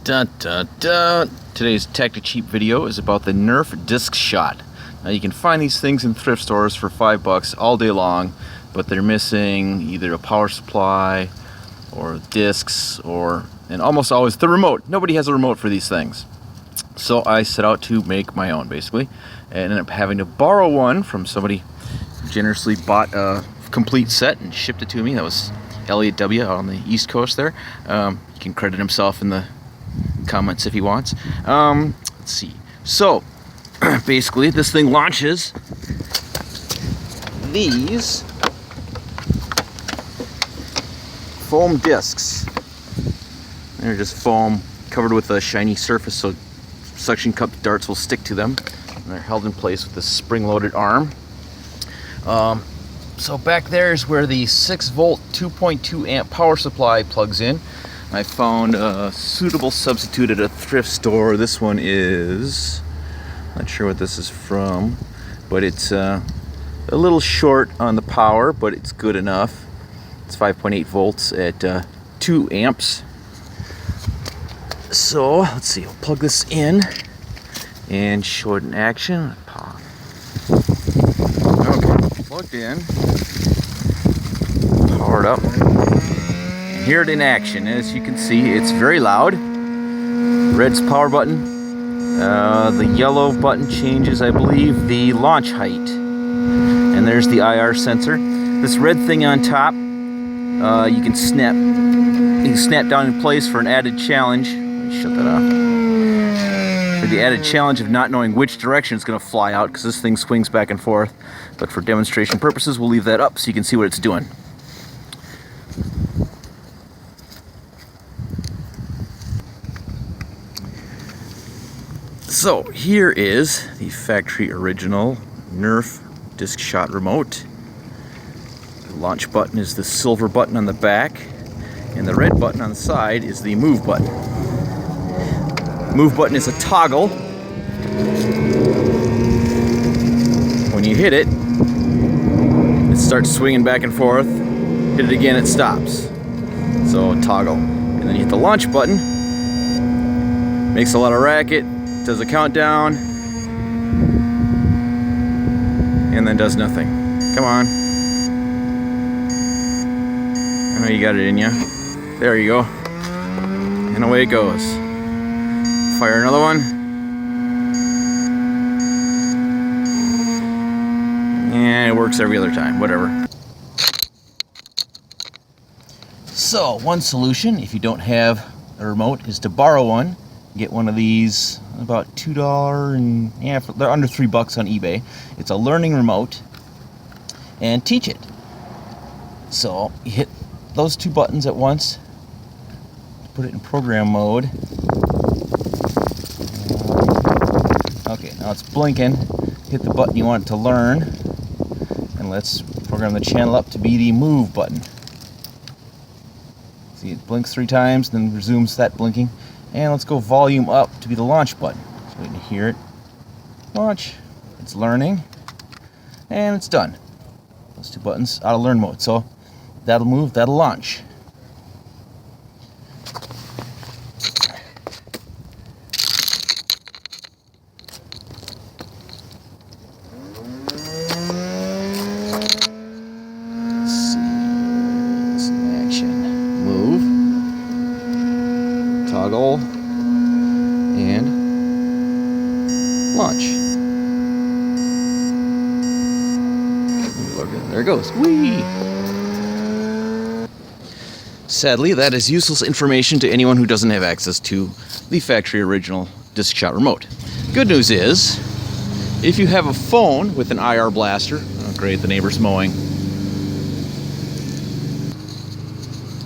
Dun, dun, dun. Today's Tech2Cheap video is about the Nerf Disk Shot. Now you can find these things in thrift stores for $5 all day long, but they're missing either a power supply or discs and almost always the remote. Nobody has a remote for these things. So I set out to make my own basically, and ended up having to borrow one from somebody who generously bought a complete set and shipped it to me. That was Elliot W. out on the East Coast there. You can credit himself in the comments if he wants. Let's see. So basically this thing launches these foam discs. They're just foam covered with a shiny surface so suction cup darts will stick to them, and they're held in place with this spring-loaded arm. So back there is where the 6-volt 2.2 amp power supply plugs in. I found a suitable substitute at a thrift store. This one is, not sure what this is from, but it's a little short on the power, but it's good enough. It's 5.8 volts at 2 amps. So let's see, I'll plug this in and show it in action. Okay, plugged in, powered up. Here it in action. As you can see, it's very loud. Red's power button. The yellow button changes, I believe, the launch height. And there's the IR sensor. This red thing on top, you can snap down in place for an added challenge. Let me shut that off. For the added challenge of not knowing which direction it's going to fly out, because this thing swings back and forth. But for demonstration purposes, we'll leave that up so you can see what it's doing. So here is the factory original Nerf Disk Shot remote. The launch button is the silver button on the back, and the red button on the side is the move button. Move button is a toggle. When you hit it, it starts swinging back and forth. Hit it again, it stops. So toggle. And then you hit the launch button. Makes a lot of racket. Does a countdown, and then does nothing. Come on. I know you got it in you. There you go. And away it goes. Fire another one. And it works every other time, whatever. So, one solution, if you don't have a remote, is to borrow one. Get one of these, about $2, and yeah, they're under $3 on eBay. It's a learning remote, and teach it. So you hit those two buttons at once, put it in program mode. Okay, now it's blinking. Hit the button you want it to learn, and let's program the channel up to be the move button. See, it blinks 3 times, then resumes that blinking. And let's go volume up to be the launch button. So we can hear it. Launch. It's learning. And it's done. Those 2 buttons out of learn mode. So that'll move, that'll launch. Let's see. This in action. Move. Toggle and launch. There it goes. Whee! Sadly, that is useless information to anyone who doesn't have access to the factory original Disk Shot remote. Good news is, if you have a phone with an IR blaster, oh great, the neighbor's mowing.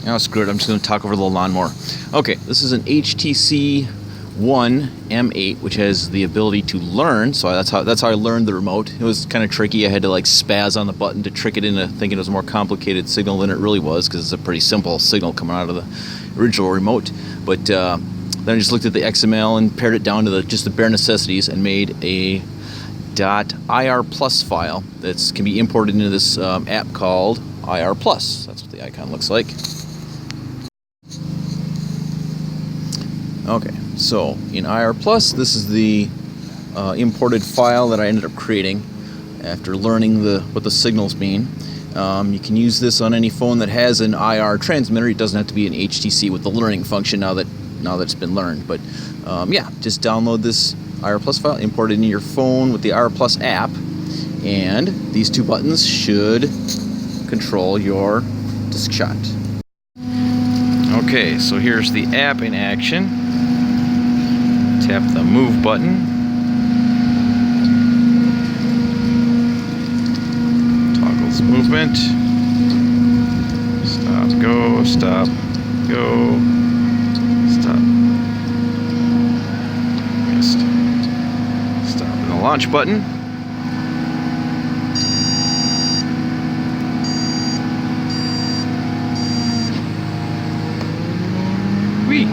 Oh, screw it, I'm just going to talk over the lawnmower. Okay, this is an HTC One M8, which has the ability to learn, so that's how I learned the remote. It was kind of tricky. I had to like spaz on the button to trick it into thinking it was a more complicated signal than it really was, because it's a pretty simple signal coming out of the original remote. But then I just looked at the XML and pared it down to just the bare necessities and made a .irplus file that can be imported into this app called irplus. That's what the icon looks like. Okay, so in irplus, this is the imported file that I ended up creating after learning what the signals mean. You can use this on any phone that has an IR transmitter. It doesn't have to be an HTC with the learning function now that it's been learned. But yeah, just download this irplus file, import it into your phone with the irplus app, and these two buttons should control your disk shot. Okay, so here's the app in action. Tap the move button. Toggles movement. Stop, go, stop, go, stop. Missed. Stop. And the launch button. Whee!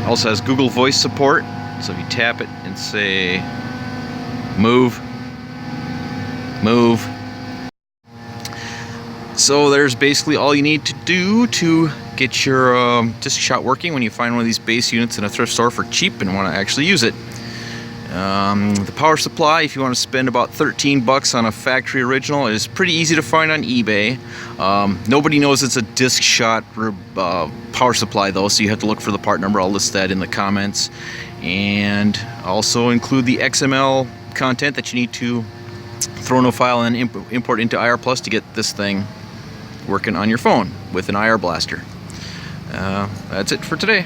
Also has Google Voice support, so if you tap it and say move, move. So there's basically all you need to do to get your disk shot working when you find one of these base units in a thrift store for cheap and want to actually use it. The power supply, if you want to spend about 13 bucks on a factory original, is pretty easy to find on eBay. Nobody knows it's a disk shot power supply though, so you have to look for the part number. I'll list that in the comments, and also include the XML content that you need to throw in a file and import into irplus to get this thing working on your phone with an IR blaster. That's it for today.